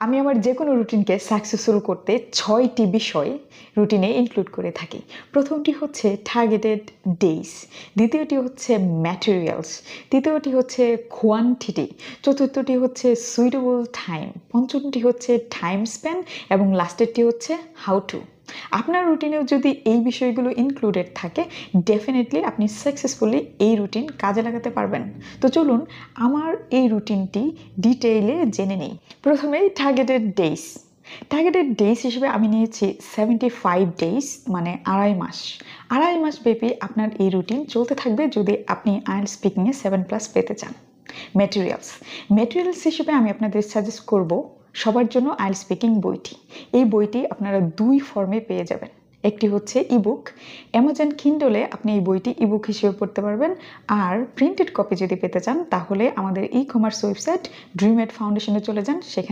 আমি আমার যে কোনো রুটিনকে সাকসেসফুল করতে 6টি বিষয় রুটিনে ইনক্লুড করে থাকি। প্রথমটি হচ্ছে টার্গেটেড ডেইজ, দ্বিতীয়টি হচ্ছে ম্যাটেরিয়ালস, তৃতীয়টি হচ্ছে কোয়ান্টিটি, চতুর্থটি হচ্ছে সুইটেবল টাইম, পঞ্চমটি হচ্ছে টাইম স্প্যান এবং লাস্টেরটি হচ্ছে হাউ টু। আপনার রুটিনেও যদি এই বিষয়গুলো ইনক্লুডেড থাকে, ডেফিনেটলি আপনি সাকসেসফুলি এই রুটিন কাজে লাগাতে পারবেন। তো চলুন আমার এই রুটিনটি ডিটেইলে জেনে নিই। প্রথমেই টার্গেটেড ডেইজ হিসেবে আমি নিয়েছি 75 ডেইজ, মানে 2.5 মাস। 2.5 মাস ব্যাপী আপনার এই রুটিন চলতে থাকবে যদি আপনি আইএলটিএস স্পিকিংয়ে 7+ পেতে চান। ম্যাটেরিয়ালস হিসেবে আমি আপনাদের সাজেস্ট করব সবার জন্য আইএলটিএস স্পিকিং বইটি। এই বইটি আপনারা 2 ফর্মে পেয়ে যাবেন। একটি হচ্ছে ইবুক, অ্যামাজন কিন্ডলে আপনি এই বইটি ইবুক হিসেবে পড়তে পারবেন। আর প্রিন্টেড কপি যদি পেতে চান তাহলে আমাদের ই-কমার্স ওয়েবসাইট ড্রিম এড ফাউন্ডেশনে চলে যান, সেখানে